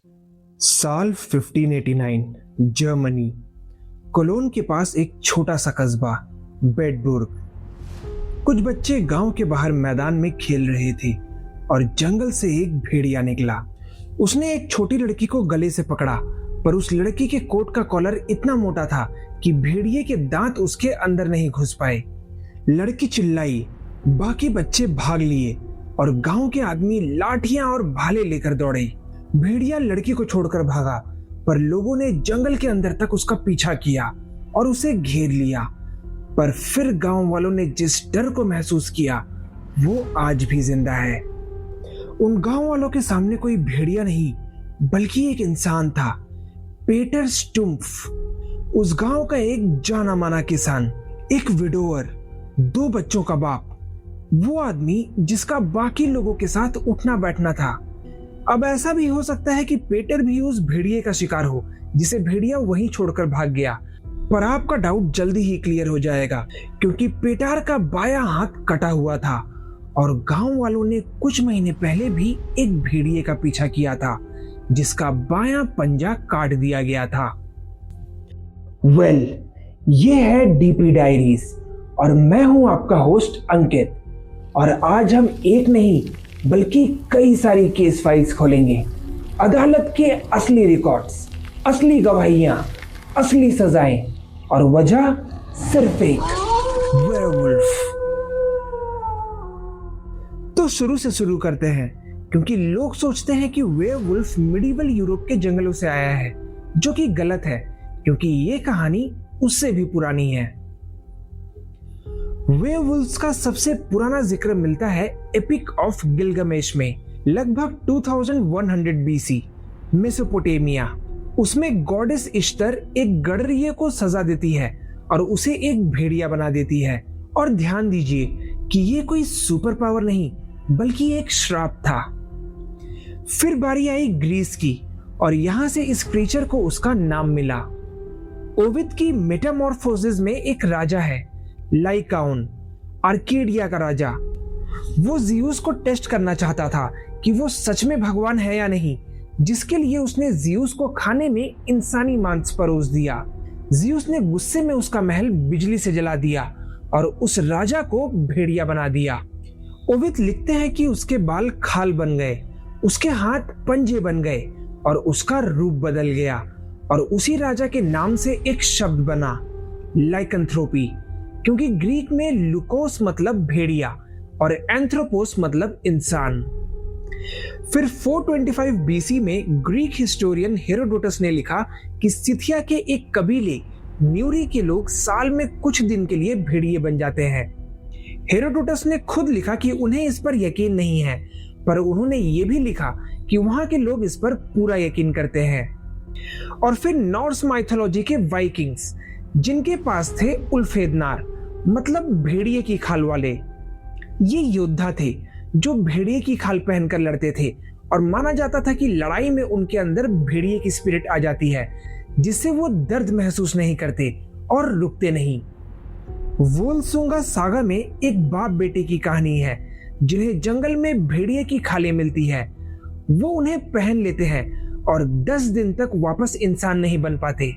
साल 1589 Germany. Colon के पास एक छोटा सा कस्बा बेडबुर्ग। कुछ बच्चे गांव के बाहर मैदान में खेल रहे थे और जंगल से एक भेड़िया निकला। उसने एक छोटी लड़की को गले से पकड़ा, पर उस लड़की के कोट का कॉलर इतना मोटा था कि भेड़िए के दांत उसके अंदर नहीं घुस पाए। लड़की चिल्लाई, बाकी बच्चे भाग लिए और गांव के आदमी लाठियां और भाले लेकर दौड़े। भेड़िया लड़की को छोड़कर भागा, पर लोगों ने जंगल के अंदर तक उसका पीछा किया और उसे घेर लिया। पर फिर गांव वालों ने जिस डर को महसूस किया वो आज भी जिंदा है। उन गांव वालों के सामने कोई भेड़िया नहीं बल्कि एक इंसान था, पीटर स्टुम्फ। उस गांव का एक जाना माना किसान, एक विडोवर, 2 बच्चों का बाप, वो आदमी जिसका बाकी लोगों के साथ उठना बैठना था। अब ऐसा भी हो सकता है कि पीटर भी उस भेड़िए का शिकार हो जिसे भेड़िया वहीं छोड़कर भाग गया। पर आपका डाउट जल्दी ही क्लियर हो जाएगा, क्योंकि पीटर का बायां हाथ कटा हुआ था और गांव वालों ने कुछ महीने पहले भी एक भेड़िए का पीछा किया था जिसका बायां पंजा काट दिया गया था। ये है डीपी डायरीज और मैं हूं आपका होस्ट अंकित, और आज हम एक नहीं बल्कि कई सारी केस फाइल्स खोलेंगे। अदालत के असली रिकॉर्ड्स, असली गवाहियां, असली सजाएं, और वजह सिर्फ एक, वेयरवुल्फ। तो शुरू से शुरू करते हैं, क्योंकि लोग सोचते हैं कि वेयरवुल्फ मिडिवल यूरोप के जंगलों से आया है, जो कि गलत है, क्योंकि ये कहानी उससे भी पुरानी है। वेयरवुल्व्स का सबसे पुराना जिक्र मिलता है एपिक ऑफ गिलगमेश में, लगभग 2100 बीसी, मेसोपोटामिया। उसमें गॉडेस इश्तर एक गडरिये को सजा देती है और उसे एक भेड़िया बना देती है। और ध्यान दीजिए कि ये कोई सुपर पावर नहीं बल्कि एक श्राप था। फिर बारी आई ग्रीस की, और यहां से इस क्रीचर को उसका नाम मिला। ओविड की मेटामॉर्फोसिस में एक राजा है, लाइकाउन, आर्केडिया का राजा। वो ज़ियूस को टेस्ट करना चाहता था कि वो सच में भगवान है या नहीं, जिसके लिए उसने ज़ियूस को खाने में इंसानी मांस परोस दिया। ज़ियूस ने गुस्से में उसका महल बिजली से जला दिया और उस राजा को भेड़िया बना दिया। ओविड लिखते हैं कि उसके बाल खाल बन गए, उसके हाथ पंजे बन गए और उसका रूप बदल गया, और उसी राजा के नाम से एक शब्द बना, लाइकैंथ्रोपी, क्योंकि ग्रीक में लुकोस मतलब भेड़िया और एंथ्रोपोस मतलब इंसान। फिर 425 बीसी में ग्रीक हिस्टोरियन हेरोडोटस ने लिखा कि सिथिया के एक कबीले न्यूरी के लोग साल में कुछ दिन के लिए भेड़िए बन जाते हैं। हेरोडोटस ने खुद लिखा कि उन्हें इस पर यकीन नहीं है, पर उन्होंने ये भी लिखा कि वहां के लोग इस पर पूरा यकीन करते हैं। और फिर नॉर्स माइथोलॉजी के वाइकिंग्स, जिनके पास थे उल्फेदनार, मतलब भेड़िए की खाल वाले। ये योद्धा थे जो भेड़िए की खाल पहनकर लड़ते थे, और माना जाता था कि लड़ाई में उनके अंदर भेड़िए की स्पिरिट आ जाती है, जिससे वो दर्द महसूस नहीं करते और रुकते नहीं। वोलसुंगा सागा में एक बाप बेटे की कहानी है, जिन्हें जंगल में भेड़िए की खालें मिलती है। वो उन्हें पहन लेते हैं और 10 दिन तक वापस इंसान नहीं बन पाते।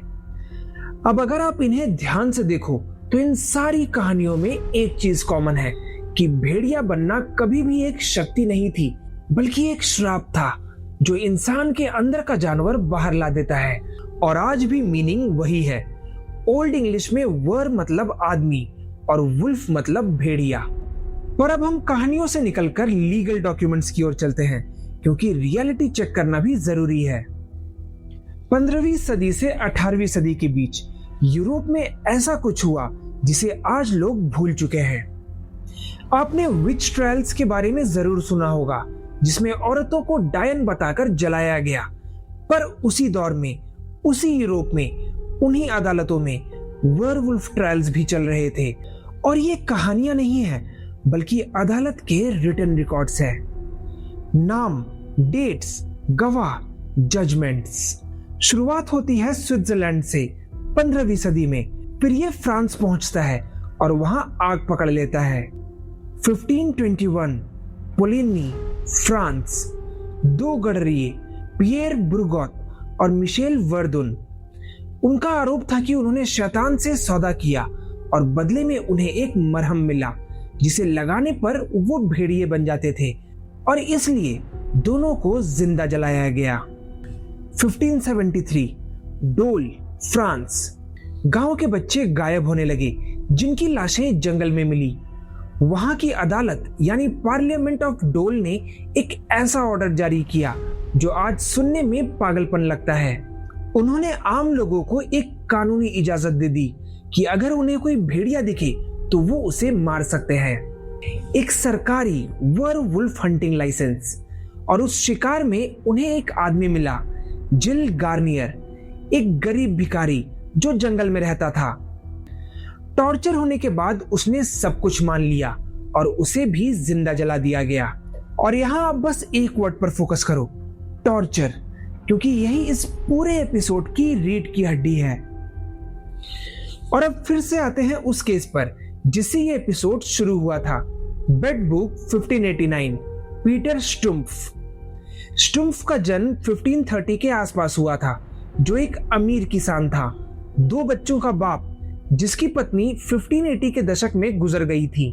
अब अगर आप इन्हें ध्यान से देखो तो इन सारी कहानियों में एक चीज कॉमन है कि भेड़िया बनना कभी भी एक शक्ति नहीं थी बल्कि एक श्राप था, जो इंसान के अंदर का जानवर बाहर ला देता है। और आज भी मीनिंग वही है। ओल्ड इंग्लिश में वर मतलब आदमी और वुल्फ मतलब भेड़िया। पर अब हम कहानियों से निकलकर लीगल डॉक्यूमेंट्स की ओर चलते हैं, क्योंकि रियलिटी चेक करना भी जरूरी है। 15वीं सदी से 18वीं सदी के बीच यूरोप में ऐसा कुछ हुआ जिसे आज लोग भूल चुके हैं। आपने विच ट्रायल्स के बारे में जरूर सुना होगा, जिसमें औरतों को डायन बताकर जलाया गया। पर उसी दौर में, उसी यूरोप में, उन्हीं अदालतों में वेयरवुल्फ ट्रायल्स भी चल रहे थे। और ये कहानियां नहीं है बल्कि अदालत के रिटन रिकॉर्ड्स है। नाम, डेट्स, गवाह, जजमेंट्स। शुरुआत होती है स्विट्जरलैंड से 15वीं सदी में, फिर ये फ्रांस पहुंचता है और वहां आग पकड़ लेता है। 1521 पोलिनी, फ्रांस। 2 गडरिये पियर ब्रुगॉट और मिशेल वर्दुन। उनका आरोप था कि उन्होंने शैतान से सौदा किया और बदले में उन्हें एक मरहम मिला जिसे लगाने पर वो भेड़िए बन जाते थे, और इसलिए दोनों को जिंदा जलाया गया। 1573 डोल, फ्रांस। गांव के बच्चे गायब होने लगे जिनकी लाशें जंगल में मिली। वहां की अदालत यानी पार्लियामेंट ऑफ डोल ने एक ऐसा ऑर्डर जारी किया जो आज सुनने में पागलपन लगता है। उन्होंने आम लोगों को एक कानूनी इजाजत दे दी कि अगर उन्हें कोई भेड़िया दिखे तो वो उसे मार सकते हैं। एक सरकारी वर्वुल्फ हंटिंग लाइसेंस, और उस शिकार में उन्हें एक आदमी मिला, जिल गार्नियर, एक गरीब भिखारी जो जंगल में रहता था। टॉर्चर होने के बाद उसने सब कुछ मान लिया और उसे भी जिंदा जला दिया गया। और यहां आप बस एक वर्ड पर फोकस करो, टॉर्चर, क्योंकि यही इस पूरे एपिसोड की रीढ़ की हड्डी है। और अब फिर से आते हैं उस केस पर जिससे ये एपिसोड शुरू हुआ था, बेड बुक 1589, पीटर स्टुम्फ। स्टुम्फ का जन्म 1530 के आसपास हुआ था, जो एक अमीर किसान था, 2 बच्चों का बाप, जिसकी पत्नी 1580 के दशक में गुजर गई थी।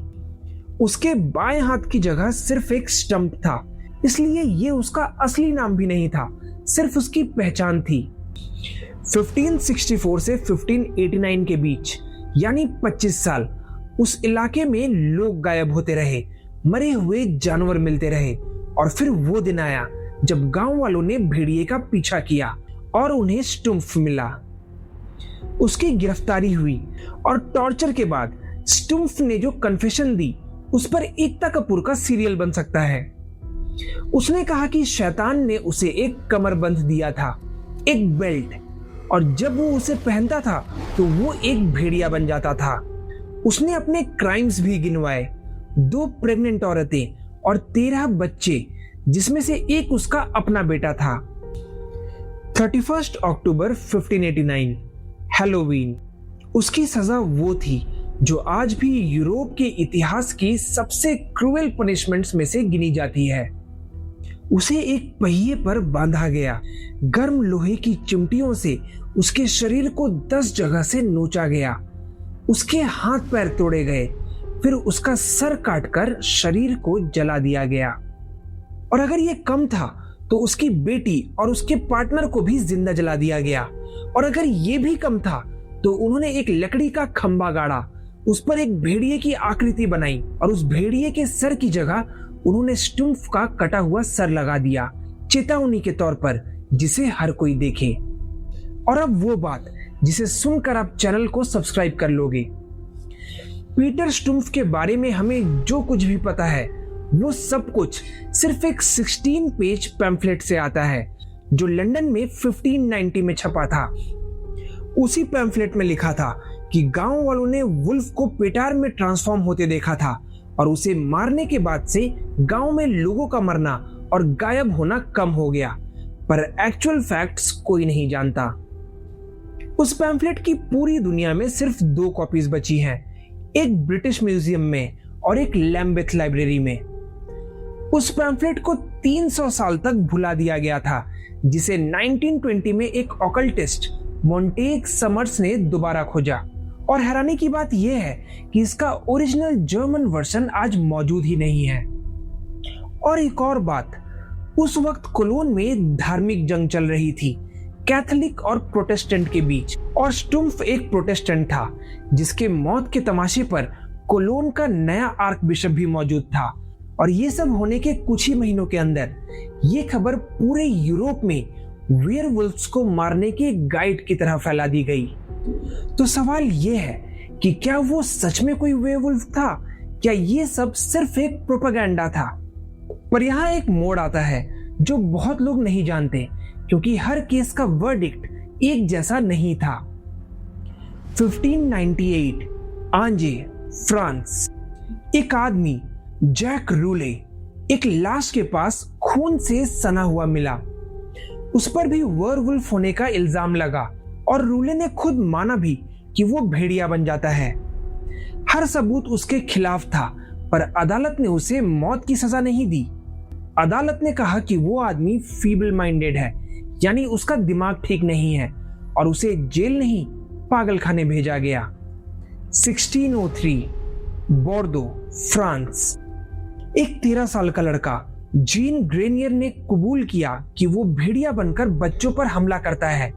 उसके बाएं हाथ की जगह सिर्फ एक स्टंप था, इसलिए ये उसका असली नाम भी नहीं था, सिर्फ उसकी पहचान थी। 1564 से 1589 के बीच यानी 25 साल उस इलाके में लोग गायब होते रहे, मरे हुए जानवर मिलते रहे, और फिर वो दिन आया जब गांव वालों ने भेड़िए का पीछा किया और उन्हें स्टुम्फ मिला। उसकी गिरफ्तारी हुई और टॉर्चर के बाद स्टुम्फ ने जो कन्फेशन दी उस पर एकता कपूर का सीरियल बन सकता है। उसने कहा कि शैतान ने उसे एक कमरबंद दिया था, एक बेल्ट, और जब वो उसे पहनता था तो वो एक भेड़िया बन जाता था। उसने अपने क्राइम्स भी गिनवाए, 2 प्रेग्नेंट औरतें और 13 बच्चे, जिसमें से एक उसका अपना बेटा था। 31 अक्टूबर 1589 हैलोवीन। उसकी सजा वो थी जो आज भी यूरोप के इतिहास की सबसे क्रूएल पनिशमेंट्स में से गिनी जाती है। उसे एक पहिए पर बांधा गया, गर्म लोहे की चिमटियों से उसके शरीर को 10 जगह से नोचा गया, उसके हाथ पैर तोड़े गए, फिर उसका सर काटकर शरीर को जला दिया गया। और अगर ये कम था तो उसकी बेटी और उसके पार्टनर को भी जिंदा जला दिया गया। और अगर ये भी कम था तो उन्होंने एक लकड़ी का खंबा गाड़ा, उस पर एक भेड़िए की आकृति बनाई और उस भेड़िए के सर की जगह उन्होंने स्टुम्फ का कटा हुआ सर लगा दिया, चेतावनी के तौर पर, जिसे हर कोई देखे। और अब वो बात जिसे सुनकर आप चैनल को सब्सक्राइब कर लोगे। पीटर स्टुम्फ के बारे में हमें जो कुछ भी पता है वो सब कुछ सिर्फ एक 16 पेज पैम्फलेट से आता है जो लंदन में 1590 में छपा था। उसी पैम्फलेट में लिखा था कि गांव वालों ने वुल्फ को पेटार में ट्रांसफॉर्म होते देखा था और उसे मारने के बाद से गांव में लोगों का मरना और गायब होना कम हो गया, पर एक्चुअल फैक्ट्स कोई नहीं जानता। उस पैम्फलेट की पूरी दुनिया में सिर्फ 2 कॉपीज बची हैं, एक ब्रिटिश म्यूजियम में और एक लैम्बेथ लाइब्रेरी में। उस पैम्फलेट को 300 साल तक भुला दिया गया था, जिसे 1920 में एक ऑकल्टिस्ट मोंटेग समर्स ने दोबारा खोजा। और हैरानी की बात यह है कि इसका ओरिजिनल जर्मन वर्जन आज मौजूद ही नहीं है। और एक और बात, उस वक्त कोलोन में धार्मिक जंग चल रही थी, कैथोलिक और प्रोटेस्टेंट के बीच, और स्टुम्फ एक प्रोटेस्टेंट था जिसके मौत के तमाशे पर कोलोन का नया आर्क बिशप भी मौजूद था। और ये सब होने के कुछ ही महीनों के अंदर ये खबर पूरे यूरोप में वेयरवुल्फ्स को मारने के गाइड की तरह फैला दी गई। तो सवाल ये है कि क्या वो सच में कोई वेयरवुल्फ था? क्या ये सब सिर्फ एक प्रोपेगेंडा था? पर यहाँ एक मोड़ आता है जो बहुत लोग नहीं जानते, क्योंकि हर केस का वर्डिक्ट एक जैसा नहीं था। 1598 आंजे, फ्रांस। एक आदमी जैक रूले एक लाश के पास खून से सना हुआ मिला। उस पर भी वेयरवुल्फ होने का इल्जाम लगा और रूले ने खुद माना भी कि वो भेड़िया बन जाता है। हर सबूत उसके खिलाफ था, पर अदालत ने उसे मौत की सजा नहीं दी। अदालत ने कहा कि वो आदमी फीबल माइंडेड है, यानी उसका दिमाग ठीक नहीं है, और उसे जेल नहीं पागल खाने भेजा गया। 1603 बोर्दो, फ्रांस। एक 13 साल का लड़का जीन ग्रेनियर ने कबूल किया कि वो भेड़िया बनकर बच्चों पर हमला करता है,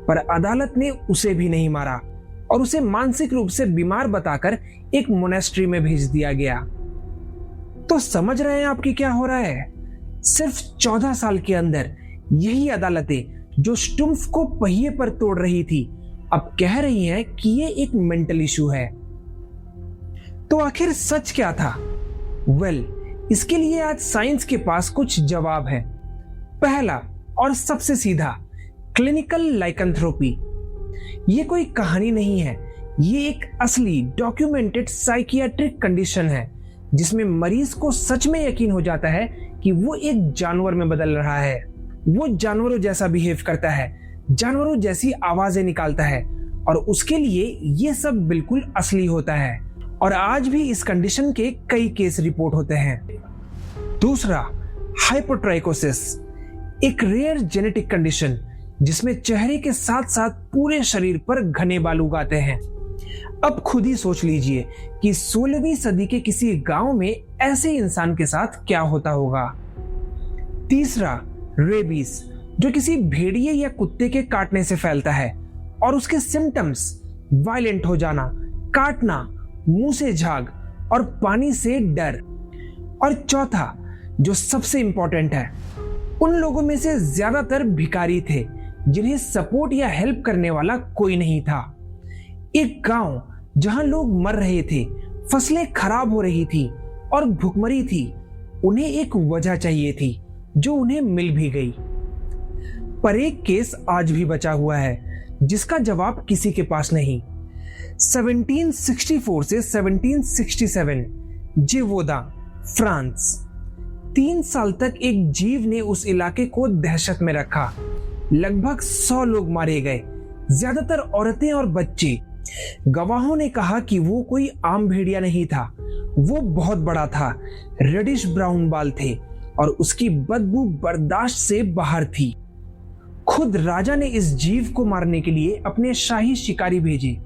पर अदालत ने उसे भी नहीं मारा और उसे मानसिक रूप से बीमार बताकर एक मोनेस्ट्री में भेज दिया गया। तो समझ रहे हैं आपकी क्या हो रहा है? सिर्फ 14 साल के अंदर यही अदालतें जो स्टुम्फ को पहिए पर तोड़ रही थी, अब कह रही हैं कि ये एक मेंटल इशू है। तो आखिर सच क्या था? इसके लिए आज साइंस के पास कुछ जवाब है। पहला और सबसे सीधा, क्लिनिकल लाइकेंथ्रोपी। ये कोई कहानी नहीं है, ये एक असली डॉक्यूमेंटेड साइकियाट्रिक कंडीशन है जिसमें मरीज को सच में यकीन हो जाता है कि वो एक जानवर में बदल रहा है। वो जानवरों जैसा बिहेव करता है, जानवरों जैसी आवाजें निकालता है, और उसके लिए ये सब बिल्कुल असली होता है। और आज भी इस कंडीशन के कई केस रिपोर्ट होते हैं। दूसरा, हाइपोट्राइकोसिस, एक रेयर जेनेटिक कंडीशन जिसमें चेहरे के साथ साथ पूरे शरीर पर घने बाल उगाते हैं। अब खुद ही सोच लीजिए कि 16वीं सदी के किसी गांव में ऐसे इंसान के साथ क्या होता होगा। तीसरा, रेबीज, जो किसी भेड़िए या कुत्ते के काटने से फैलता है और उसके सिम्टम्स वायलेंट हो जाना, काटना, मुंह से झाग और पानी से डर। और चौथा, जो सबसे इंपॉर्टेंट है, उन लोगों में से ज्यादातर भिखारी थे जिन्हें सपोर्ट या हेल्प करने वाला कोई नहीं था। एक गांव जहां लोग मर रहे थे, फसलें खराब हो रही थी और भुखमरी थी। उन्हें एक वजह चाहिए थी जो उन्हें मिल भी गई। पर एक केस आज भी बचा हुआ है जिसका जवाब किसी के पास नहीं। 1764 से 1767 जेवोदा, फ्रांस। 3 साल तक एक जीव ने उस इलाके को दहशत में रखा। लगभग 100 लोग मारे गए, ज्यादातर औरतें और बच्चे। गवाहों ने कहा कि वो कोई आम भेड़िया नहीं था, वो बहुत बड़ा था, रेडिश ब्राउन बाल थे और उसकी बदबू बर्दाश्त से बाहर थी। खुद राजा ने इस जीव को मारने के लिए अपने शाही शिकारी भेजे,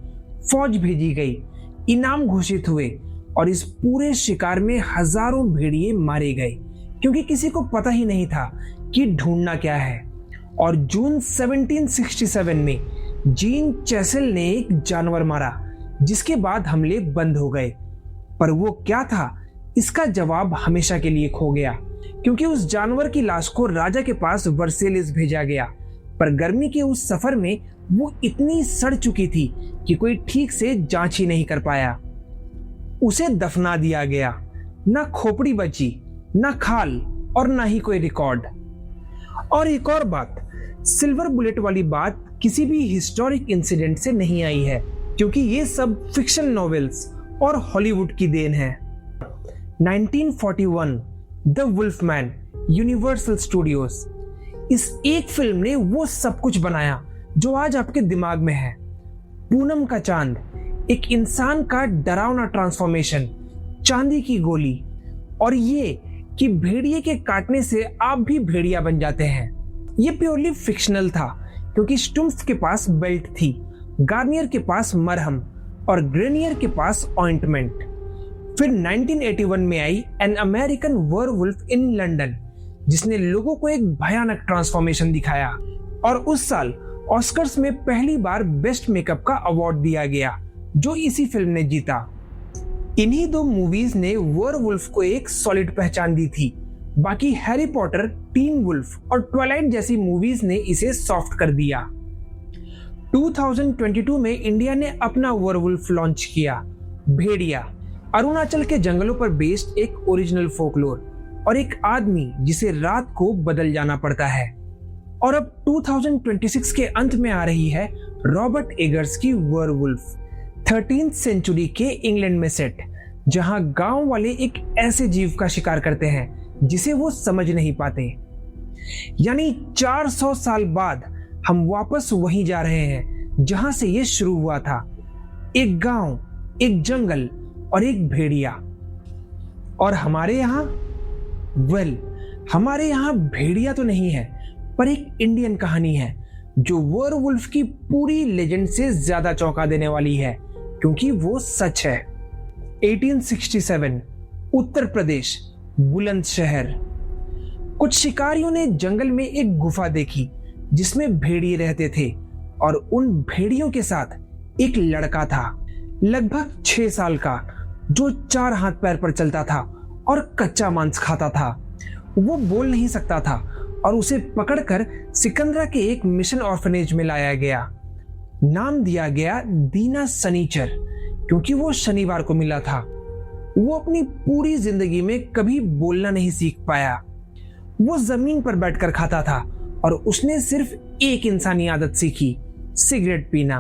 फौज भेजी गई, इनाम घोषित हुए और इस पूरे शिकार में हजारों भेड़िए मारे गए क्योंकि किसी को पता ही नहीं था कि ढूंढना क्या है। और जून 1767 में जीन चेसेल ने एक जानवर मारा, जिसके बाद हमले बंद हो गए। पर वो क्या था, इसका जवाब हमेशा के लिए खो गया, क्योंकि उस जानवर की लाश को राजा के पास वर्सेलिस भेजा गया। पर गर्मी के उस सफर में वो इतनी सड़ चुकी थी कि कोई ठीक से जांच ही नहीं कर पाया। उसे दफना दिया गया। ना खोपड़ी बची, ना खाल और ना ही कोई रिकॉर्ड। और एक और बात, सिल्वर बुलेट वाली बात किसी भी हिस्टोरिक इंसिडेंट से नहीं आई है, क्योंकि ये सब फिक्शन नॉवेल्स और हॉलीवुड की देन है। 1941 द वुल्फमैन, यूनिवर्सल स्टूडियोज। इस एक फिल्म ने वो सब कुछ बनाया जो आज आपके दिमाग में है। पूनम का चांद, एक इंसान का डरावना ट्रांसफॉर्मेशन, चांदी की गोली, और ये कि भेड़िए के काटने से आप भी भेड़िया बन जाते हैं। ये प्योरली फिक्शनल था क्योंकि स्टुम्फ के पास बेल्ट थी, गार्नियर के पास मरहम और ग्रेनियर के पास ऑइंटमेंट। फिर 1981 में I an American werewolf in London, जिसने लोगों को एक भयानक ट्रांसफॉर्मेशन दिखाया। और उस साल ऑस्कर्स में पहली बार बेस्ट मेकअप का अवार्ड दिया गया, जो इसी फिल्म ने जीता। इन्हीं 2 मूवीज ने वेयरवुल्फ को एक सॉलिड पहचान दी थी। बाकी हैरी पॉटर, टीन वुल्फ और ट्वाइलाइट जैसी मूवीज ने इसे सॉफ्ट कर दिया। 2022 में इंडिया ने अपना वेयरवुल्फ लॉन्च किया, भेड़िया। अरुणाचल के जंगलों पर बेस्ड एक ओरिजिनल फोकलोर और एक आदमी जिसे रात को बदल जाना पड़ता है। और अब 2026 के अंत में आ रही है रॉबर्ट एगर्स की वेयरवुल्फ, 13th सेंचुरी के इंग्लैंड में सेट, जहां गांव वाले एक ऐसे जीव का शिकार करते हैं जिसे वो समझ नहीं पाते। यानी 400 साल बाद हम वापस वहीं जा रहे हैं जहां से ये शुरू हुआ था, एक गांव, एक जंगल और एक भेड़िया। और हमारे यहाँ हमारे यहाँ भेड़िया तो नहीं है, पर एक इंडियन कहानी है जो वेयरवुल्फ की पूरी लेजेंड से ज्यादा चौंका देने वाली है, क्योंकि वो सच है। 1867 उत्तर प्रदेश, बुलंदशहर। कुछ शिकारियों ने जंगल में एक गुफा देखी जिसमें भेड़िए रहते थे, और उन भेड़ियों के साथ एक लड़का था, लगभग 6 साल का, जो 4 हाथ पैर पर चलता था और कच्चा मांस खाता था। वो बोल नहीं सकता था और उसे पकड़कर सिकंदरा के एक मिशन ऑर्फनेज में लाया गया। नाम दिया गया दीना सनीचर, क्योंकि वो शनिवार को मिला था। वो अपनी पूरी जिंदगी में कभी बोलना नहीं सीख पाया। वो जमीन पर बैठकर खाता था और उसने सिर्फ एक इंसानी आदत सीखी, सिगरेट पीना,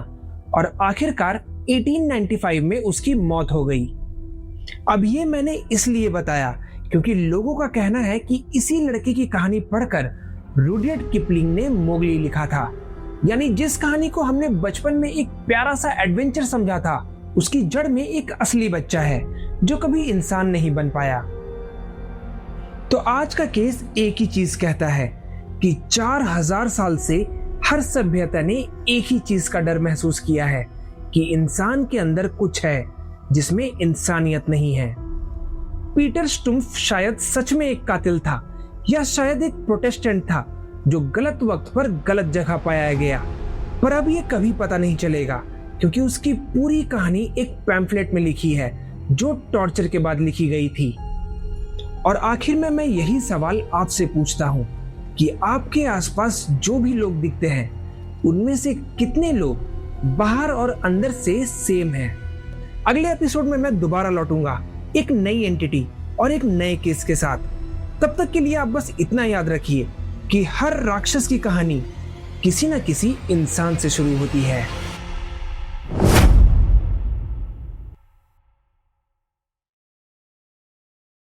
और आखिरकार 1895 में उसकी मौत हो गई। अब ये मैंने इसलिए बताया क्योंकि लोगों का कहना है कि इसी लड़के की कहानी पढ़कर रुडयार्ड किपलिंग ने मोगली लिखा था। यानी जिस कहानी को हमने बचपन में एक प्यारा सा एडवेंचर समझा था, उसकी जड़ में एक असली बच्चा है जो कभी इंसान नहीं बन पाया। तो आज का केस एक ही चीज कहता है कि 4000 साल से हर सभ्यता ने एक ही चीज का डर महसूस किया है कि इंसान के अंदर कुछ है जिसमें इंसानियत नहीं है। पीटर स्टुम्फ शायद सच में एक कातिल था, या शायद एक प्रोटेस्टेंट था जो गलत वक्त पर गलत जगह पाया गया। पर अब ये कभी पता नहीं चलेगा, क्योंकि उसकी पूरी कहानी एक पैम्फलेट में लिखी है जो टॉर्चर के बाद लिखी गई थी। और आखिर में मैं यही सवाल आपसे पूछता हूँ कि आपके आसपास जो भी लोग दिखते हैं, उनमें से कितने लोग बाहर और अंदर से सेम हैं? अगले एपिसोड में मैं दोबारा लौटूंगा एक नई एंटिटी और एक नए केस के साथ। तब तक के लिए आप बस इतना याद रखिए कि हर राक्षस की कहानी किसी न किसी इंसान से शुरू होती है।